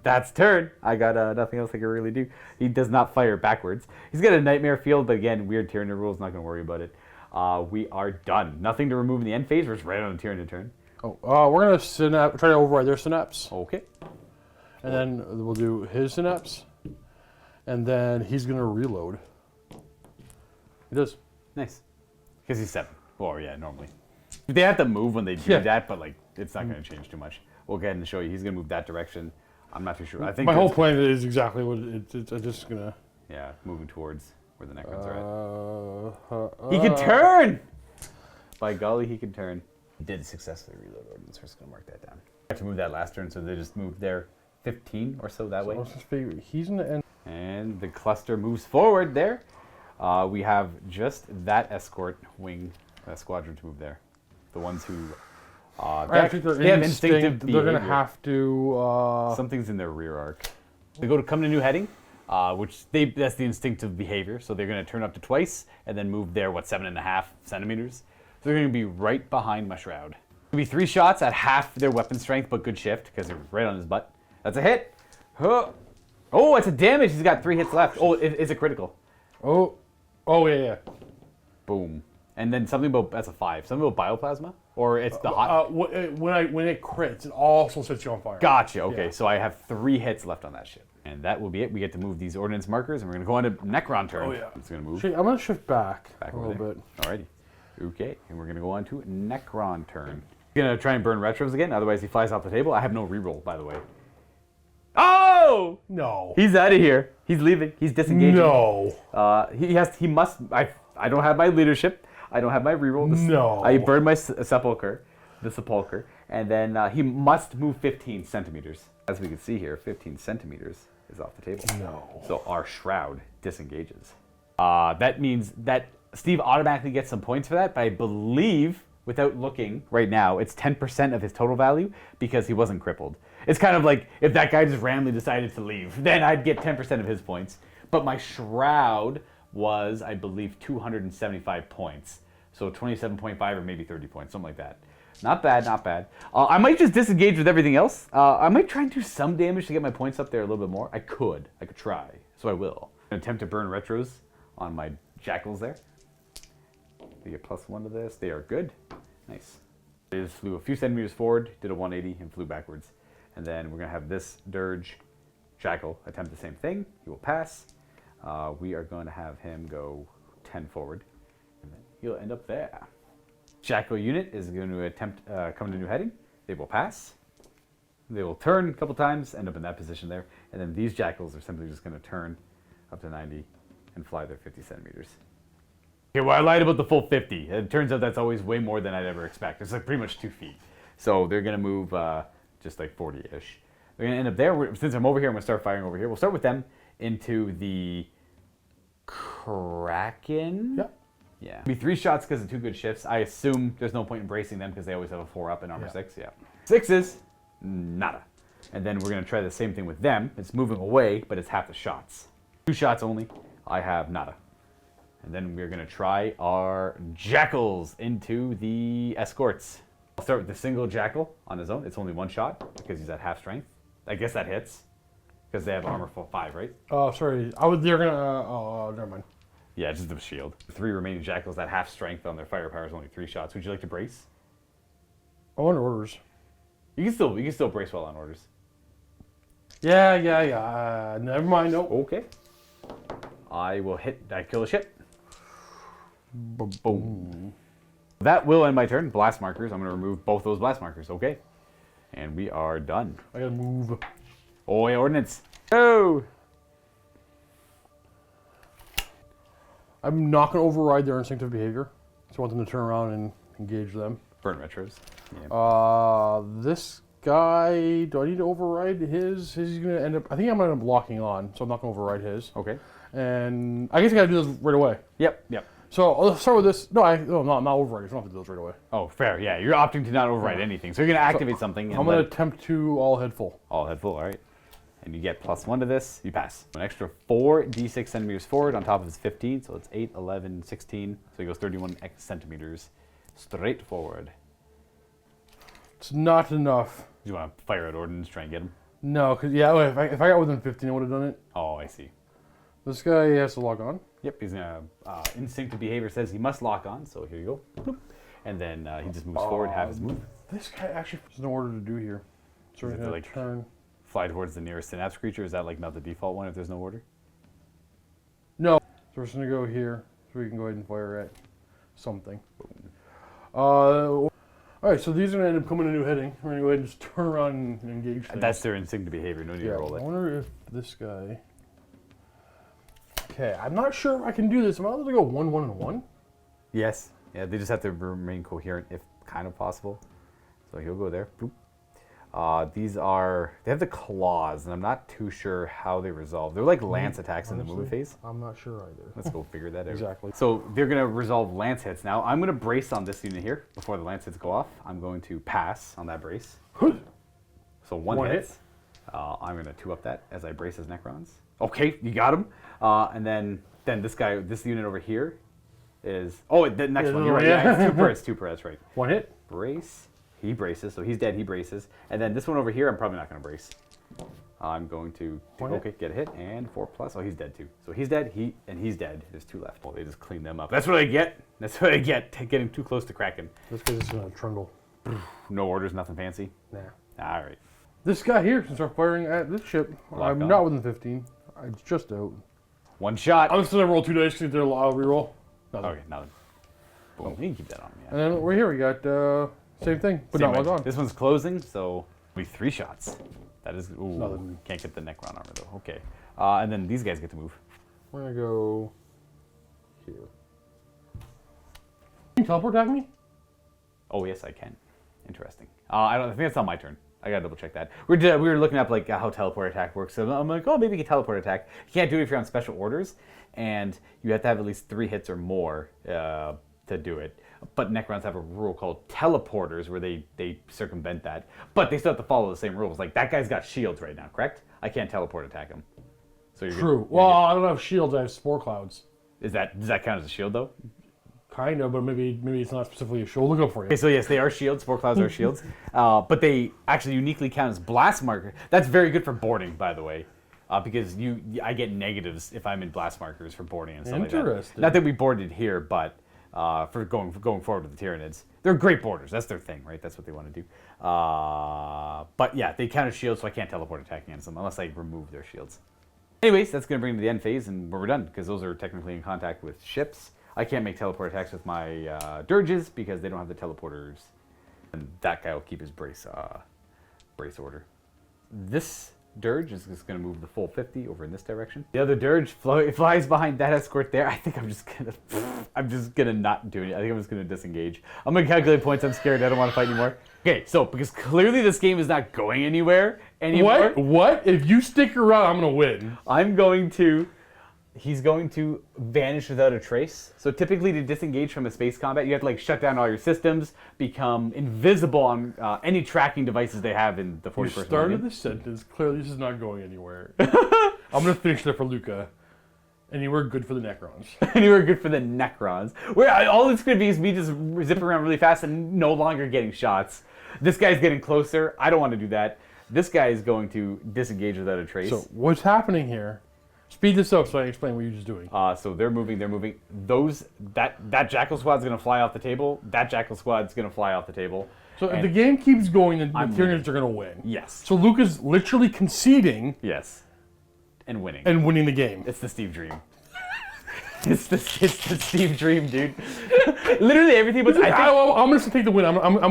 That's turn. I got nothing else I can really do. He does not fire backwards. He's got a nightmare field, but again, weird Tyranid rules, not going to worry about it. We are done. Nothing to remove in the end phase. We're just right on the Tyranid turn. Oh, we're going to try to override their synapse. Okay. And then we'll do his synapse. And then he's going to reload. He does. Nice. Because he's 7. Or, yeah, normally. They have to move when they do that, but, like, it's not going to change too much. We'll go ahead and show you. He's going to move that direction. I'm not too sure. I think my whole plan is exactly what it's just going to... Yeah, moving towards where the Necrons are at. He can turn! By golly, he can turn. He did successfully reload ordnance. We're just going to mark that down. I have to move that last turn, so they just moved there 15 or so that way. Let's just figure he's going to end. And the cluster moves forward there. We have just that escort wing, that squadron to move there. The ones who... I think they have instinctive behavior. They're going to have to... Something's in their rear arc. They go to come to new heading, that's the instinctive behavior. So they're going to turn up to twice and then move there, 7.5 centimeters. So they're going to be right behind my shroud. It'll be 3 shots at half their weapon strength, but good shift because they're right on his butt. That's a hit. Huh. Oh, it's a damage. He's got 3 hits left. Oh, it's a critical. Oh, yeah. Boom. And then something about, that's a 5. Something about bioplasma? Or it's the hot... when it crits, it also sets you on fire. Gotcha. Okay, Yeah. So I have 3 hits left on that shit. And that will be it. We get to move these ordnance markers, and we're going to go on to Necron turn. Oh, yeah. It's going to move. I'm going to shift back a over little there. bit. Alrighty. Okay, and we're going to go on to Necron turn. He's going to try and burn retros again, otherwise he flies off the table. I have no reroll, by the way. Oh! No. He's out of here. He's leaving. He's disengaging. No. He must... I don't have my leadership. I don't have my reroll. No. I burned my sepulcher, and then he must move 15 centimeters. As we can see here, 15 centimeters is off the table. No. So our shroud disengages. That means that Steve automatically gets some points for that, but I believe, without looking right now, it's 10% of his total value because he wasn't crippled. It's kind of like if that guy just randomly decided to leave, then I'd get 10% of his points. But my shroud was, I believe, 275 points. So 27.5 or maybe 30 points, something like that. Not bad, not bad. I might just disengage with everything else. I might try and do some damage to get my points up there a little bit more. I could try, so I will. Attempt to burn retros on my jackals there. They get +1 to this. They are good. Nice. They just flew a few centimeters forward, did a 180, and flew backwards. And then we're going to have this dirge jackal attempt the same thing. He will pass. We are going to have him go 10 forward. And then he'll end up there. Jackal unit is going to attempt come to new heading. They will pass. They will turn a couple times, end up in that position there. And then these jackals are simply just going to turn up to 90 and fly their 50 centimeters. Okay, well, I lied about the full 50. It turns out that's always way more than I'd ever expect. It's like pretty much 2 feet. So they're going to move just like 40-ish. They're going to end up there. Since I'm over here, I'm going to start firing over here. We'll start with them into the Kraken. Yep. Yeah. It'll be 3 shots because of 2 good shifts. I assume there's no point in bracing them because they always have a 4 up in armor 6. Yeah. 6s, nada. And then we're going to try the same thing with them. It's moving away, but it's half the shots. 2 shots only. I have nada. And then we're going to try our jackals into the escorts. I'll start with the single jackal on his own. It's only 1 shot because he's at half strength. I guess that hits because they have armor 5, right? Oh, sorry. They're going to... never mind. Yeah, just the shield. 3 remaining jackals at half strength on their firepower is only 3 shots. Would you like to brace? Oh, on orders. You can still brace well on orders. Yeah. Never mind. Nope. Okay. I will hit. I kill a ship. Boom. That will end my turn. Blast markers. I'm going to remove both those blast markers. Okay. And we are done. I gotta move. Oh, yeah, ordnance. Oh. I'm not gonna override their instinctive behavior. So I want them to turn around and engage them. Burn retros. Yeah. This guy, do I need to override his? He's gonna end up. I think I'm gonna end up locking on, so I'm not gonna override his. Okay. And I guess I gotta do this right away. Yep. So I'll start with this. No, I'm not overriding. So I don't have to do this right away. Oh, fair. Yeah, you're opting to not override anything. So you're going to activate something. And I'm going to attempt to all head full. All head full, all right. And you get +1 to this. You pass. An extra 4d6 centimeters forward on top of his 15. So it's 8, 11, 16. So he goes 31 centimeters straight forward. It's not enough. Do you want to fire at ordnance, try and get him? No, because if I got within 15, I would have done it. Oh, I see. This guy has to log on. Yep, he's gonna instinctive behavior says he must lock on. So here you go. Bloop. And then he just moves forward, have his move. This guy actually has no order to do here. So we're going to turn. Fly towards the nearest synapse creature. Is that like not the default one if there's no order? No. So we're just going to go here so we can go ahead and fire at something. All right, so these are going to end up coming to new heading. We're going to go ahead and just turn around and engage things. That's their instinctive behavior. No need to roll it. I wonder if this guy... Okay, I'm not sure if I can do this. Am I allowed to go 1, 1, and 1? Yes. Yeah, they just have to remain coherent if kind of possible. So he'll go there. Boop. They have the claws, and I'm not too sure how they resolve. They're like lance attacks in the movement phase. I'm not sure either. Let's go figure that out. Exactly. So they're going to resolve lance hits. Now, I'm going to brace on this unit here before the lance hits go off. I'm going to pass on that brace. So one hit. I'm going to 2-up that as I brace as Necrons. Okay, you got him. And then this unit over here is... Oh, the next one. You're right. Yeah, it's 2 per. That's right. 1 hit. Brace. He braces, so he's dead, he braces. And then this one over here, I'm probably not going to brace. I'm going to get a hit, and 4+. Oh, he's dead too. So he's dead, he's dead. There's 2 left. Well, they just clean them up. That's what I get. That's what I get, getting too close to Kraken. This guy's just going to trundle. No orders, nothing fancy? Nah. All right. This guy here can start firing at this ship. I'm not within 15. It's just out. 1 shot. I'm just going to roll 2 dice because they're a reroll. Nothing. Okay, nothing. Boom. You can keep that on me. Yeah. And then we're here. We got... Same thing, but not logged on. This one's closing, so it'll be 3 shots. That is, ooh, Nothing. Can't get the Necron armor though. Okay, and then these guys get to move. We're gonna go here. Can you teleport attack me? Oh yes, I can. Interesting. I think that's not my turn. I gotta double check that. We were looking up like how teleport attack works. So I'm like, oh, maybe you can teleport attack. You can't do it if you're on special orders, and you have to have at least 3 hits or more to do it. But Necrons have a rule called teleporters where they circumvent that. But they still have to follow the same rules. Like, that guy's got shields right now, correct? I can't teleport attack him. So you're True. Well, I don't have shields, I have spore clouds. Does that count as a shield, though? Kind of, but maybe it's not specifically a shield. Look up for you. Okay, so yes, they are shields. Spore clouds are shields. But they actually uniquely count as blast marker. That's very good for boarding, by the way. Because I get negatives if I'm in blast markers for boarding and stuff like that. Interesting. Not that we boarded here, but... for going forward with the Tyranids. They're great boarders. That's their thing, right? That's what they want to do. But yeah, they count as shields, so I can't teleport attacking against them unless I remove their shields. Anyways, that's going to bring me to the end phase, and we're done, because those are technically in contact with ships. I can't make teleport attacks with my dirges, because they don't have the teleporters. And that guy will keep his brace order. This dirge is just going to move the full 50 over in this direction. The other dirge flies behind that escort there. I think I'm just gonna not do it. I think I'm just gonna disengage. I'm gonna calculate points. I'm scared. I don't want to fight anymore. Okay, so because clearly this game is not going anywhere anymore. What? If you stick around, I'm gonna win. He's going to vanish without a trace. So typically to disengage from a space combat, you have to like shut down all your systems, become invisible on any tracking devices they have in the 40-person You started the sentence. Clearly this is not going anywhere. I'm going to finish that for Luka. Anywhere good for the Necrons. Anywhere good for the Necrons. All it's going to be is me just zipping around really fast and no longer getting shots. This guy's getting closer. I don't want to do that. This guy is going to disengage without a trace. So what's happening here? Speed this up so I can explain what you're just doing. So they're moving. That Jackal Squad's going to fly off the table. That Jackal Squad's going to fly off the table. So if the game keeps going, then the Tyranids are going to win. Yes. So Luka's literally conceding. Yes. And winning. And winning the game. It's the Steve Dream. It's the Steve Dream, dude. Literally everything. But I'm just gonna take the win.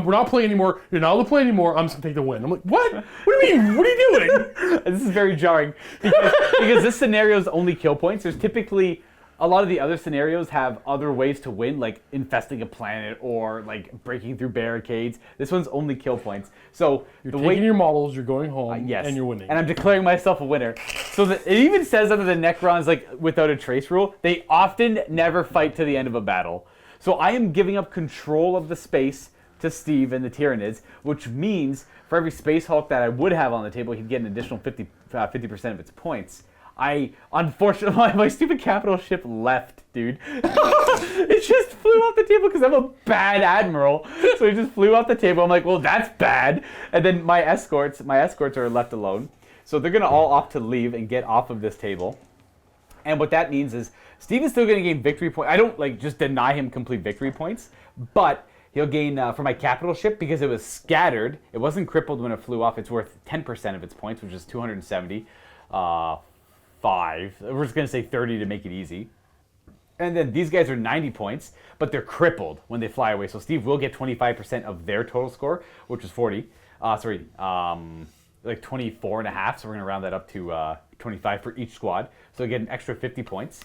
We're not playing anymore. You're not allowed to play anymore. I'm just gonna take the win. I'm like, what? What do you mean? What are you doing? This is very jarring because this scenario is only kill points. There's typically a lot of the other scenarios have other ways to win, like infesting a planet or like breaking through barricades. This one's only kill points. So you're taking your models, you're going home, yes, and you're winning. And I'm declaring myself a winner. So it even says under the Necrons, like without a trace rule, they often never fight to the end of a battle. So I am giving up control of the space to Steve and the Tyranids, which means for every Space Hulk that I would have on the table, he'd get an additional 50% of its points. Unfortunately, my stupid capital ship left, dude. It just flew off the table because I'm a bad admiral. So it just flew off the table. I'm like, well, that's bad. And then my escorts are left alone. So they're going to all opt to leave and get off of this table. And what that means is Steve is still going to gain victory points. I don't like just deny him complete victory points, but He'll gain, for my capital ship, because it was scattered, it wasn't crippled when it flew off, it's worth 10% of its points, which is 270. 5. We're just going to say 30 to make it easy. And then these guys are 90 points, but they're crippled when they fly away. So Steve will get 25% of their total score, which is 40. Like 24 and a half. So we're going to round that up to 25 for each squad. So get an extra 50 points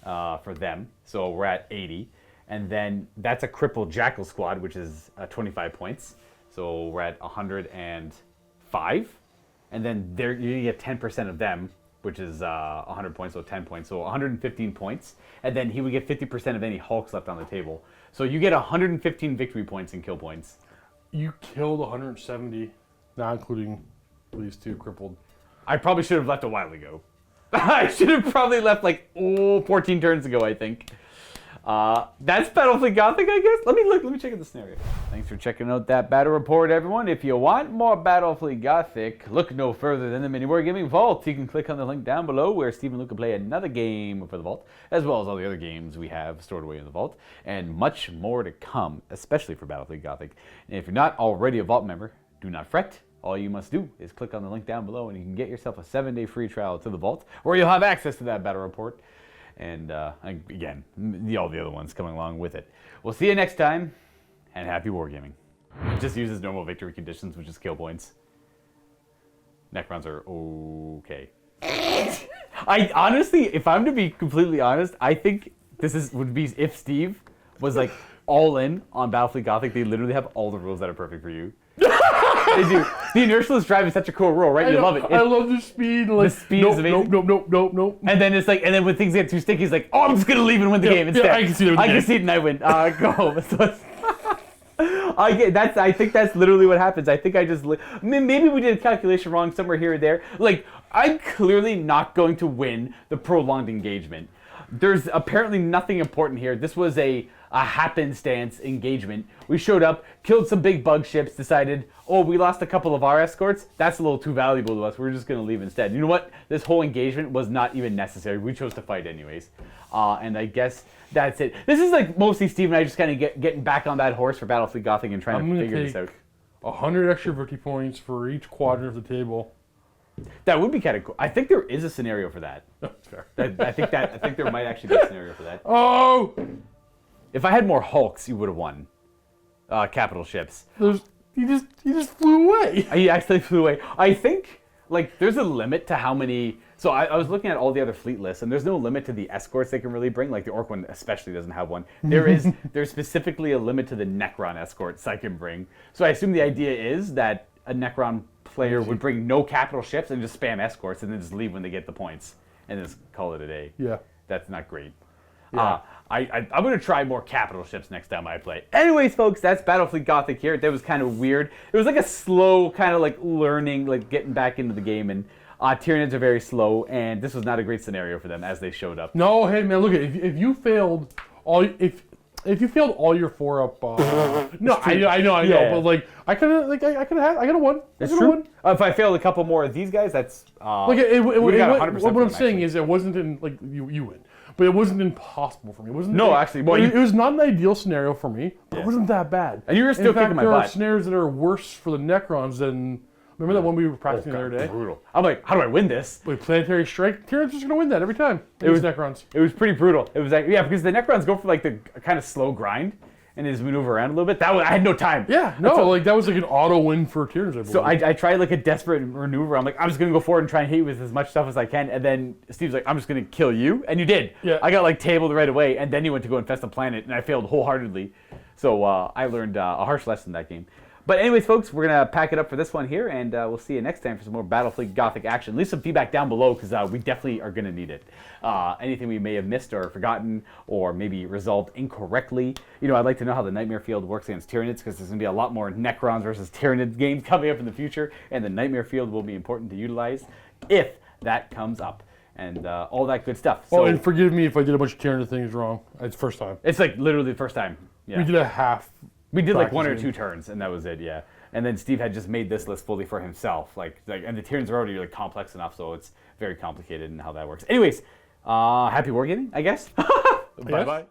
for them. So we're at 80. And then that's a crippled Jackal squad, which is 25 points. So we're at 105. And then you get 10% of them, which is 100 points, so 10 points. So 115 points. And then he would get 50% of any Hulks left on the table. So you get 115 victory points and kill points. You killed 170, not including these two crippled. I probably should have left a while ago. I should have probably left like 14 turns ago, I think. That's Battlefleet Gothic, I guess. Let me check out the scenario. Thanks for checking out that battle report, everyone. If you want more Battlefleet Gothic, look no further than the MiniWarGaming Vault. You can click on the link down below where Steve and Luka play another game for the Vault, as well as all the other games we have stored away in the Vault, and much more to come, especially for Battlefleet Gothic. And if you're not already a Vault member, do not fret. All you must do is click on the link down below and you can get yourself a 7-day free trial to the Vault, where you'll have access to that battle report. And again, all the other ones coming along with it. We'll see you next time, and happy wargaming. Just uses normal victory conditions, which is kill points. Necrons are okay. I honestly, if I'm to be completely honest, I think would be if Steve was like all in on Battlefleet Gothic. They literally have all the rules that are perfect for you. They do. The inertialist drive is such a cool rule, right? You love it. I love the speed. Like, the speed is amazing. Nope. And then it's like, and then when things get too sticky, he's like, oh, I'm just gonna leave and win the game instead. Yeah, I can see it. I can see it and I win. Go. So I think that's literally what happens. I think maybe we did a calculation wrong somewhere here or there. Like, I'm clearly not going to win the prolonged engagement. There's apparently nothing important here. This was a happenstance engagement. We showed up, killed some big bug ships, decided, oh, we lost a couple of our escorts. That's a little too valuable to us. We're just going to leave instead. You know what? This whole engagement was not even necessary. We chose to fight anyways. And I guess that's it. This is like mostly Steve and I just kind of getting back on that horse for Battlefleet Gothic and trying to figure this out. 100 extra victory points for each quadrant of the table. That would be kind of cool. I think there is a scenario for that. Fair. I think there might actually be a scenario for that. Oh! If I had more Hulks, you would have won. Capital ships. He just flew away. He actually flew away. I think like there's a limit to how many. So I was looking at all the other fleet lists, and there's no limit to the escorts they can really bring. Like the Orc one especially doesn't have one. There's specifically a limit to the Necron escorts I can bring. So I assume the idea is that a Necron player would bring no capital ships and just spam escorts and then just leave when they get the points and just call it a day. Yeah. That's not great. Yeah. I'm going to try more capital ships next time I play. Anyways, folks, that's Battlefleet Gothic here. That was kind of weird. It was like a slow kind of like learning, like getting back into the game. And Tyranids are very slow, and this was not a great scenario for them as they showed up. No, hey man, look at if you failed all if you failed all your 4-up, no, I know, Yeah. but like I could have won. That's true. If I failed a couple more of these guys, that's Like what I'm saying is it wasn't in like you win. But it wasn't impossible for me. It wasn't. No, actually, well, it was not an ideal scenario for me, but it wasn't that bad. And you were still kicking my butt. There are scenarios that are worse for the Necrons than. Remember that one we were practicing the other day? Brutal. I'm like, how do I win this? With Planetary Strike, Tyranids just gonna win that every time. It was Necrons. It was pretty brutal. It was like, yeah, because the Necrons go for like the kind of slow grind and they just maneuver around a little bit. I had no time. Yeah, no, like that was like an auto win for Tyranids. I believe. So I tried like a desperate maneuver. I'm like, I'm just gonna go forward and try and hit with as much stuff as I can. And then Steve's like, I'm just gonna kill you, and you did. Yeah. I got like tabled right away, and then you went to go infest the planet, and I failed wholeheartedly. So I learned a harsh lesson that game. But anyways, folks, we're going to pack it up for this one here, and we'll see you next time for some more Battlefleet Gothic action. Leave some feedback down below, because we definitely are going to need it. Anything we may have missed or forgotten, or maybe resolved incorrectly. You know, I'd like to know how the Nightmare Field works against Tyranids, because there's going to be a lot more Necrons versus Tyranid games coming up in the future, and the Nightmare Field will be important to utilize if that comes up. And all that good stuff. So, and forgive me if I did a bunch of Tyranid things wrong. It's the first time. It's like literally the first time. Yeah. We did a half. We did like 1 or 2 turns, and that was it, yeah. And then Steve had just made this list fully for himself. And the Tyranids are already like complex enough, so it's very complicated in how that works. Anyways, happy wargaming, I guess. Bye-bye.